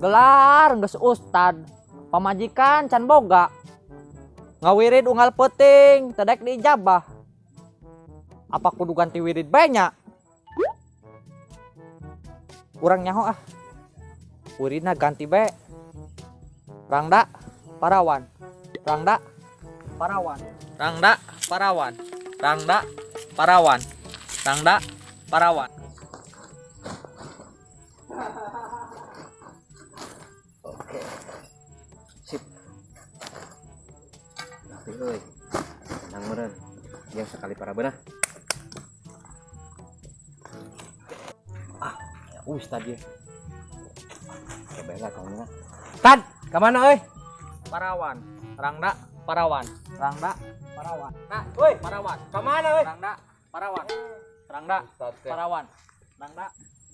gelar geus ustad pamajikan can boga ngawirid unggal peuting tedek diijabah apa kudu ganti wirid banyak urang nyaho wiridna ganti be Rangda Parawan Rangda Parawan Rangda Parawan Rangda Parawan Rangda Parawan. Oke. Sip. Tapi euy. Tenang meureun. Yang sekali para beunah. Ya ustad ye. Ya baiklah kamu. Tad, ka mana euy? Parawan Rangda Parawan Rangda Parawan. Nah, euy, Parawan ka mana euy? Rangda Parawan Rangda Parawan Rangda.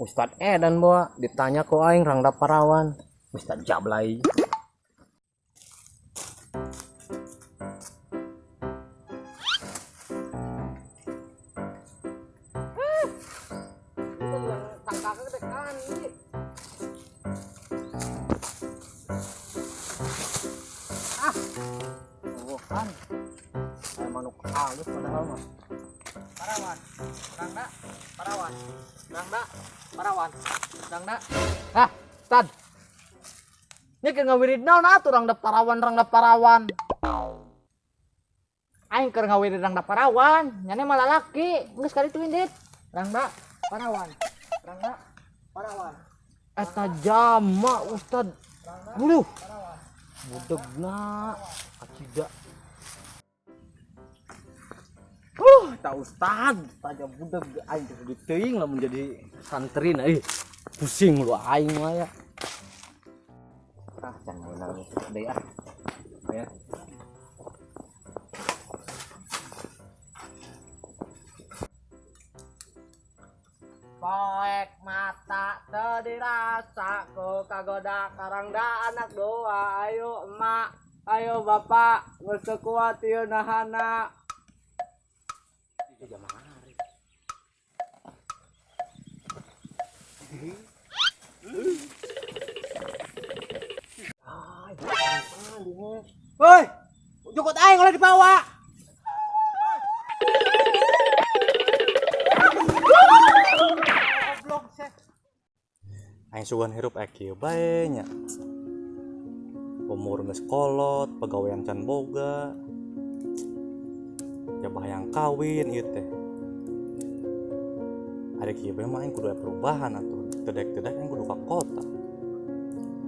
Ustad edan bawa ditanya ku aing Rangda Parawan. Ustad Jablay. Kan. Saya manuk halus padahal mah. Parawan Rangda Parawan Rangda Parawan Rangda. Tad. Ini keur ngawirid naon atuh Rangda Parawan. Aing keur ngawirid Rangda Parawan nyane mah lalaki geus kali tuh indit Rangda Parawan Rangda Parawan. Eta jama ustad. Aduh. Budegna acida. Tak ustad, tanya budeg aing teh teuing lamun jadi santri na pusing lu aing mah ya. Can beunang deui ya. Poek mata teu dirasa ku kagoda Karangda anak dua ayo emak ayo bapak geus teu kuat ieu nahana. Hoi, jukut aing oleh dibawa. Aing sugan hirup kieu bae nya. Umur geus kolot, pagawean can boga. Jabah yang kawin ieu teh. Ari kieu bae mah aing kudu aya perubahan atuh. Tedek-tedek aing kudu ka kota.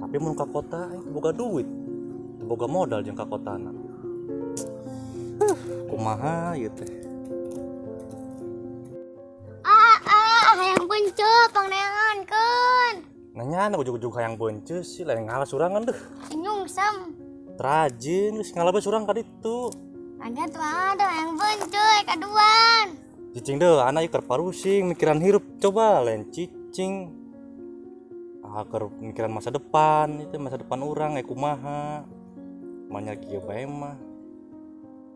Tapi mun ka kota aing boga duit. Teu boga modal jeung ka kotana. Kumaha ieu teh? Hayang buncu pangneangankeun. Nanya ujug-ujug hayang beunceus sih lain ngalah surangan deuh. Nyungsem. Rajin geus ngalabe surang ka ditu. Ada tuh ada hayang buncu kaduan. Cicing deh, anak ieu keur parusing mikiran hirup coba lain cicing. Keur mikiran masa depan, itu masa depan urang kumaha. Manya kieu bae mah.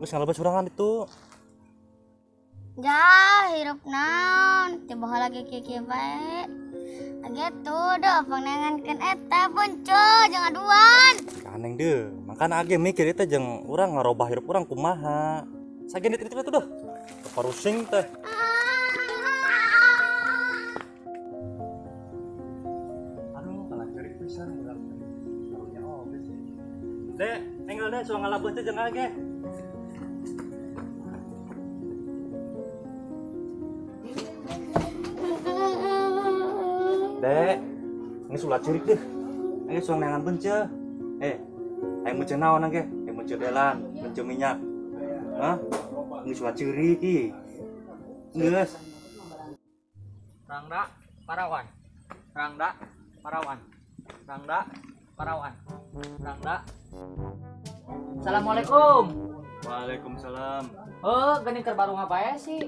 Geus ngalabe surangan itu. Ja, hirup naon? Coba lagi kieu bae. Gitu doh pangneangankeun eta buncu jeung aduan. Kaneng deh, makana age mikir eta jeung urang ngarobah hirup urang kumaha. Sageun itu doh. Parusing teh. Aduh, kalah cari pisan urang. Karunya oge sih. Dek, enggal deh suang ngalabeun teh jeung age. Dek, ini sulat cirik deh. Ayo suang neangan bence. Ayo bence naon age? Ayo bence delan, bence minyak. Hah? Ini sulat cirik ih. Geus. Rangda Parawan Rangda Parawan Rangda Parawan Rangda. Assalamualaikum. Waalaikumsalam. Geuning keur baru ngapae sih?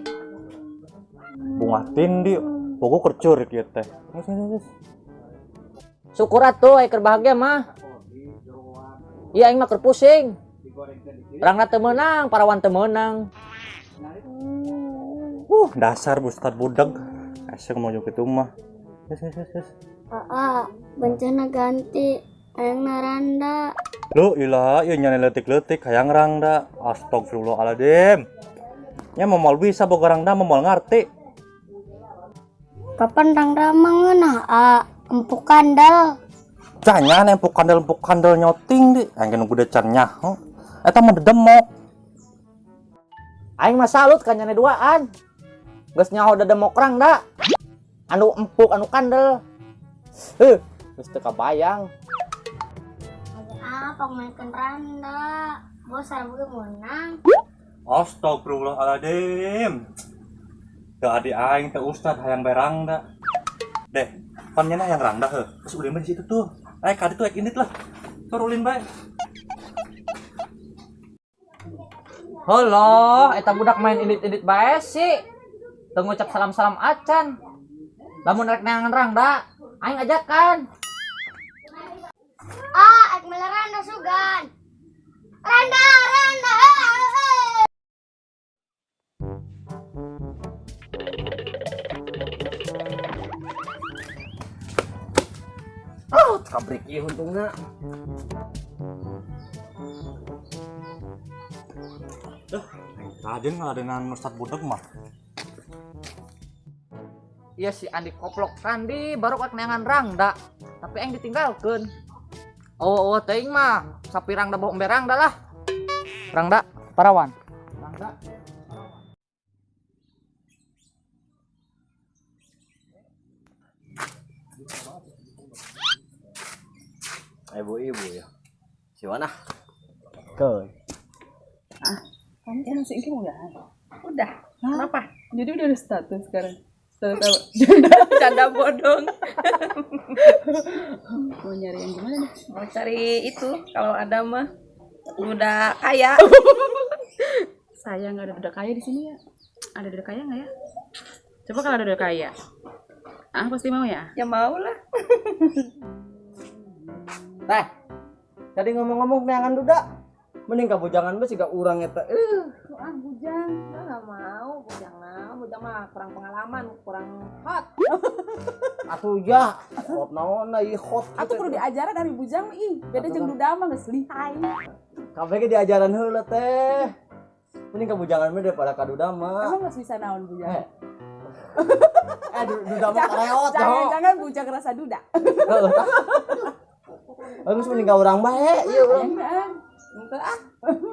Bunga tindi. Pokok kercur kieu teh. Syukur atuh keur bahagia mah. Iya aing mah keur pusing. Rangda teu meunang, Parawan teu meunang. Dasar Ustad budak. Asal mau kitu mah. Yes. bencana ganti ayang naranda. Lu ilah, iya nyane letik-letik hayang rangda. Astagfirullahaladzim. Nya momal bisa boga rangda momal ngarti. Kapan rangda mangeunah empuk kandal. Canya empuk kandel nyoting di. Aing nunggu decan nyaho. Eta mah dedemok. Aing mah salut ka nyane duaan. Geus nyaho dedemok rangda. Anu empuk anu kandel. Geus teu kabayang. Pamainkan randa. Bos sareng menang. Astagfirullahaladzim. Teu adi aing teh ustad hayang bae rangda. Deh, pan nyana yang rangda heuh. Geus ulin bae di situ tuh. Ka ditu indit lah. Tur ulin bae. Halo, eta budak main edit-edit bae sih. Teu ngucap salam-salam acan. Lamun rek neangan rangda, aing ajakan. Ek mele randa sugan. Randa. Kabrik ieu untungna. Rajin ngadenan ustad budak mah. Iya si Andi koplok kandi baru rek neangan rangda. Tapi aing ditinggalkeun. Oh teuing mah sapi rangda bohong berangda lah. Rangda parawan. Rangda. Ibu ya. Si mana? Keun. Kamu kan masih ingin udahan? Udah. Kenapa? Jadi udah ada status sekarang. Status apa? Canda bodong. Mau nyari yang gimana nih? Mau cari itu. Kalau ada mah udah kaya. Saya nggak ada udah kaya di sini ya. Ada udah kaya nggak ya? Coba kalau ada udah kaya. Pasti mau ya? Ya mau lah. Teh. Tadi ngomong-ngomong neangan duda. Mending kabujangan mah siga urang eta. Bujang, nggak mau. Bujang mah kurang pengalaman, kurang hot. Atuh ya, hot naon ieu hot. Aku perlu diajaran dari bujang ih. Beda jeung duda mah geus lihai. Kabeh ge diajaran heula teh. Mending kabujangan mah daripada kaduda mah. Emang geus bisa naon bujang? Duda mah kareot. Jangan bujang rasa duda. Bagus mending ka urang bae ieu urang.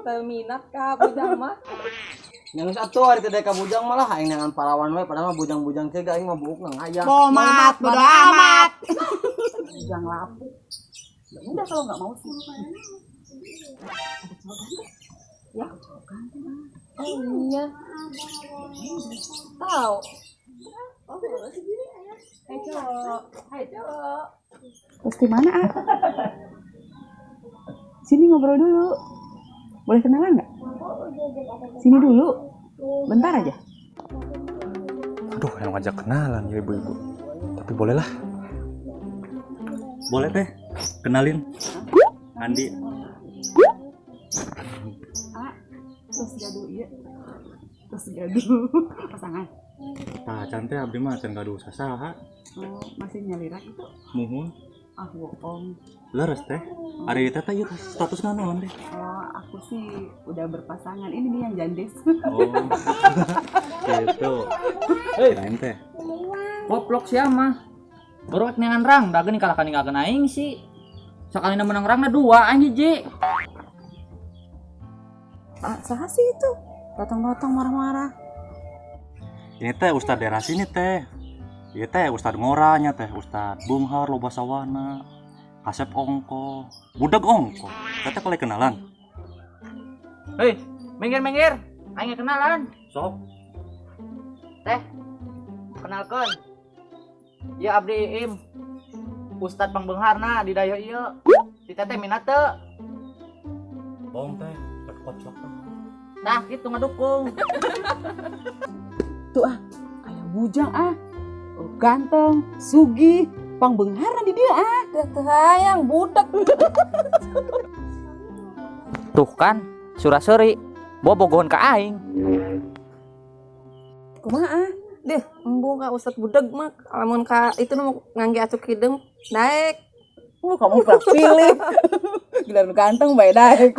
Terminat ka bujang mah. Yang satu hari teh ka bujang malah aing neangan parawan we padahal mah bujang-bujang teh aing mah buuk ngayang. Bomat, bodo amat. Bujang lapuk. Ya udah kalau enggak mau sih. Ya, oh iya. Tahu. Oh, segini ya. Hai cowok. Terus di mana, Ah? Sini ngobrol dulu. Boleh kenalan nggak? Sini dulu. Bentar aja. Aduh, yang ngajak kenalan ya ibu-ibu. Tapi boleh lah. Boleh teh, kenalin. Andi. Terus gaduh iya. Terus gaduh pasangan. Tah cantik abdi mah can gaduh sasaha. Oh, masih nyalirak itu. Muhun. Bohong. Leres teh. Ari teh ieu status naon deh. Oh, aku sih udah berpasangan. Ini nih yang jandes. Oh. Gitu. Kirain teh. Koplok sia mah. Baru rek neangan rangda geuning kalahkan ninggalkeun aing sih. Sakalina menang rangda 2 aing hiji. Saha sih itu? Datang-datang marah-marah. Ini teh Ustad daerah sini teh. Ieu teh Ustad ngoranya teh, Ustad Bunghar loba sawana. Kasep ongko, budak ongko. Teteh boleh kenalan. Hei, minggir. Aing kenalan. Sok. Teh. Kenalkeun. Ieu abdi Im. Ustad Pangbeungharna di daya ieu. Di teteh minat teu? Bong teh, berkocok. Tah kitu ngadukung. Tuh kayak bujang ganteng, sugih, Pangbeungharna di dia Teu hayang budak. Tuh kan, Suraseri. Bobogohon ka aing. Kumaha? Deh, embung ka Ustad budeg mah lamun ka itu nu ngangge atuh kideung daek. Kamu pernah pilih. Gila lu ganteng bae daek.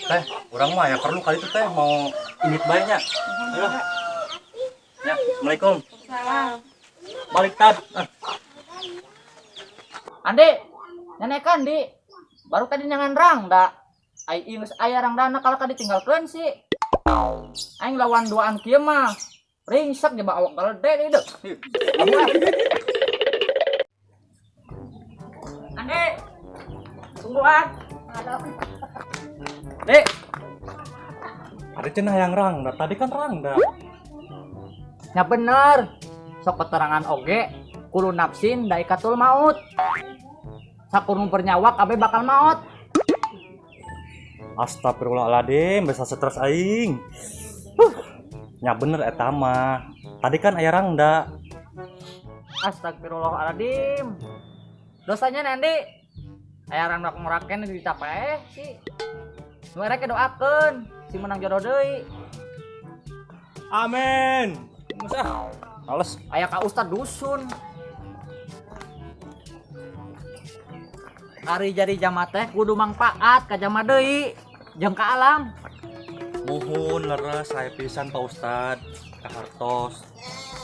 Teh, orang mah ya perlu kali itu teh mau init baiknya. Ayo. Ya, Assalamualaikum. Balik tad. Andi, nenek Andi. Baru tadi nyangan rang da. Ai ingus aya rang dana kalau tadi tinggalkeun sih. Aing lawan duaan kieu mah. Ringsek di awak balede deui deuh. Andi. Tungguan. Dek, Ada cenah yang rangda, tadi kan rangda. nya bener. Sok keterangan oge kudu nafsin da ikatul maut. Sakurung bernyawa kabeh bakal maut. Astagfirullahaladzim, bisa stres aing. Nya bener eta mah. Tadi kan aya rangda. Astagfirullahaladzim. Dosanya nanti aya rang dak ngeraken dicapai sih. Nu erek doakeun si menang jodoh deui. Amin. Masa males. Aya ka Ustad dusun. Ari jadi jama teh kudu mangpaat ka jama deui jeung ka alam. Muhun leres saya pisan Pak Ustad ka hartos.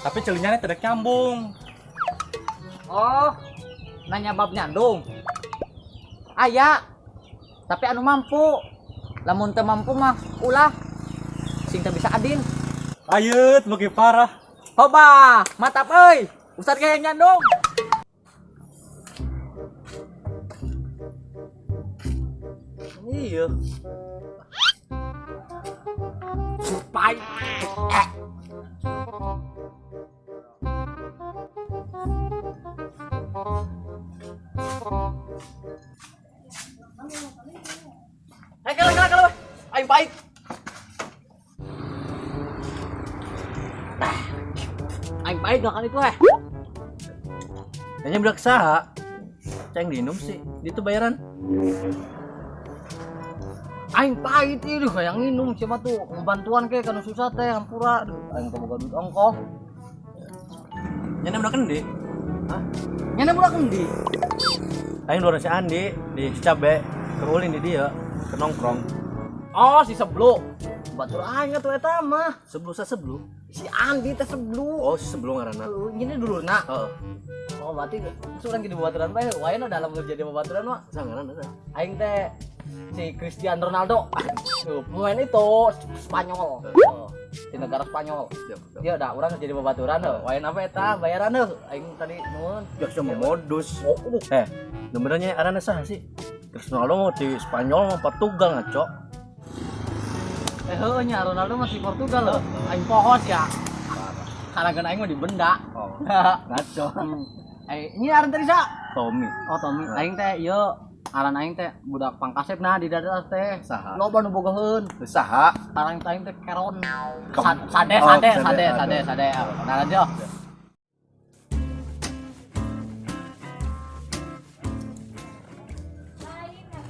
Tapi celinyana tidak nyambung. Oh, nanya bab nyandung. Aya. Tapi anu mampu. Lamun teu mampu mah ulah. Sing teu bisa adin. Ayeut beuki parah. Hoba, matap euy. Ustad ge nyandung. Iya. Supai. Kalau. Ayo baik. Ayo baik gak kali itu Kayaknya bedak saha. Ceng diinum sih. Itu bayaran. Aing pahit itu kayak nginum siapa tuh bantuan kayak kan susah teh hampura aing teh boga duit ongkos Nyana bedak endi? nyana budak endi Aing luar si Andi di Cabe. Keulin di dia. Ke nongkrong. oh si seblu batur aing atuh eta mah Sebelum si Andi teh seblu Oh, si sebelum ngaranna. ini dulu nak Heeh. oh berarti surang jadi babaturan bae wae dalam jadi babaturan mah Sangaran eta. aing teh si Cristiano Ronaldo pemain itu Spanyol di negara Spanyol dia udah orang jadi babaturan wae apa eta bayaran aing tadi nuhun Ya cuma modus. Sebenarnya arana saha sih? Cristiano Ronaldo mau di Spanyol mau Portugal ngaco. nya Ronaldo masih Portugal loh aing pohos ya karena kan aing mah di benda Oh, ngaco. ini aran tadi sa Tommy. oh Tommy aing teh ieu aran aing teh budak pangkasep nah di daerah teh Saha? loba nu bogaheun Saha? aran aing teh keron Kam- sade Oh, sade sade, sade sade sade nah aja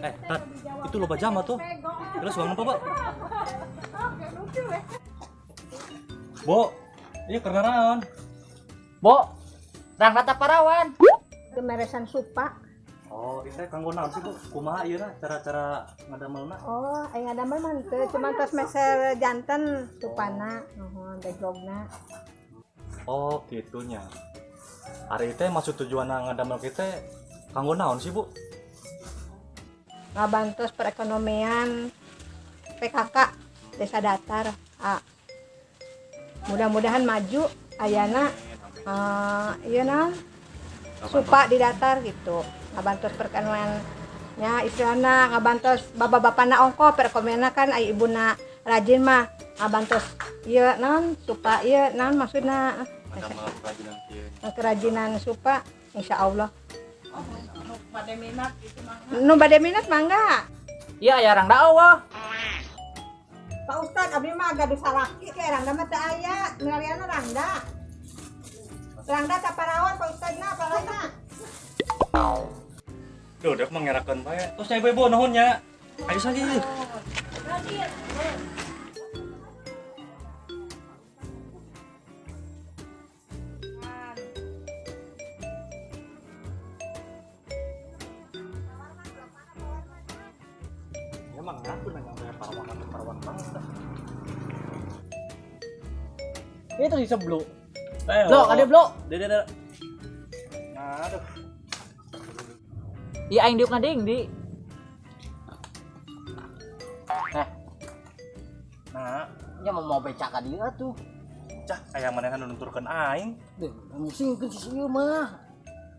Tad, itu loba jama tuh. Terus uang apa, Pak? Bo, iya karena naon? Bo, rang rata parawan. Kemeresan supa. Oh, itu kanggo naon sih, Bu? Kumaha ieu na cara-cara ngadamelna? Oh, aing ngadamel mah teu cuma tos meser janten supana, nuhun beglogna. Oh, gitunya. Ari teh maksud tujuan ngadamel kita kanggo naon sih, Bu? Ngabantos perekonomian PKK Desa Datar. Mudah-mudahan maju ayana ieu naon? Supa di datar gitu. Ngabantos perekonomiannya istilahna ngabantos bapa-bapana ongko perekonomianna kan aya ibuna rajin mah ngabantos ieu naon supa ieu naon maksudna Ngadamel kerajinan kieu. kerajinan supa insyaallah. Nu bade minat mangga. Iya ya rang dakwah. Pak Ustad abdi mah gaduh salaki ke rangda mah teu aya, ngalianna rangda. Rangda kaparawan Pak Ustadna apalana. Duh, dek mangerakeun bae. Terus saya ibu nuhunnya. Ayo saja. emang ngaku nanya kayak parawan bangsa. Itu di sebelum. Blok, ada blok. Dede. Nah, aduh. Iya aing diuk ngading di. Nah, Nya mau becak ka dia tuh. cah kayak manehan nunturkeun aing. Deh, musingkeun si ieu mah.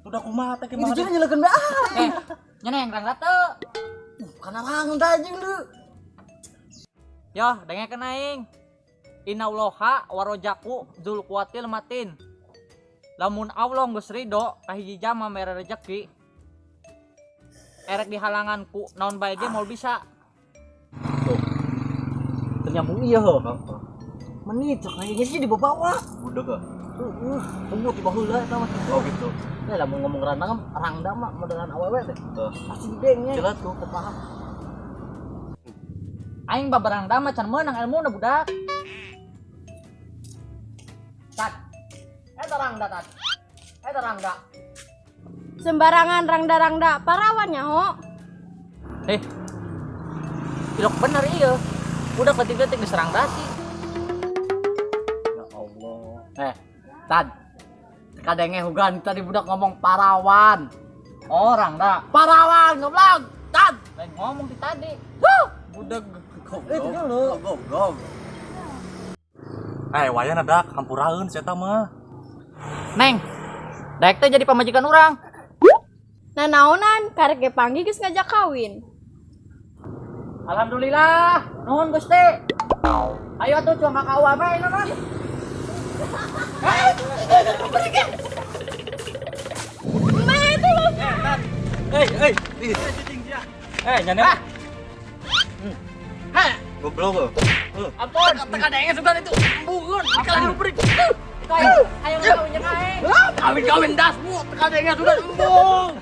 Udah kumaha teh Itu kumaha. jadi nyelekeun bae. Nyana yang rang teu. Kana rang teh jeung lu. Yo, dengekeun aing. Innallaha warojaku dzul quwatil matin. Lamun Allah geus ridho ka hiji jama mere rezeki. Erek di halanganku naon bae ge moal bisa. Ternyambung iya heuh. Menit kayaknya sih di bawah. Budak ah. Tunggu tiba heula eta mah. Oh gitu. Ya lamun ngomong rangda mah modelan awewe teh. Pasti dengnya. Jelas tuh. Teu paham. Aing babarang da macan meunang ilmuna budak. Tat. Eta rangda tat. Eta rangda. Sembarangan rangda-rangda parawannya ho. Ilok bener iya. Udah ketik-ketik diserang dasi. Ya Allah. Tad. Kadenge hugan tadi budak ngomong parawan. Orang dah. Parawan goblok. Tad. Lain ngomong di tadi. Budak Itu dulu. goblok. Wayana dak hampuraeun si eta mah. Neng. Daek teh jadi pamajikan orang. Nah naonan karek ge panggih geus ngajak kawin. Alhamdulillah. Nuhun Gusti. Ayo tuh cuma kawa bae na mah. Nyana. Goblok. Ampun, tekadenge sudah itu. Embungeun. Kalau beri. Ayo kawin jeung aing. Kawin-kawin dasmu tekadenge sudah embung.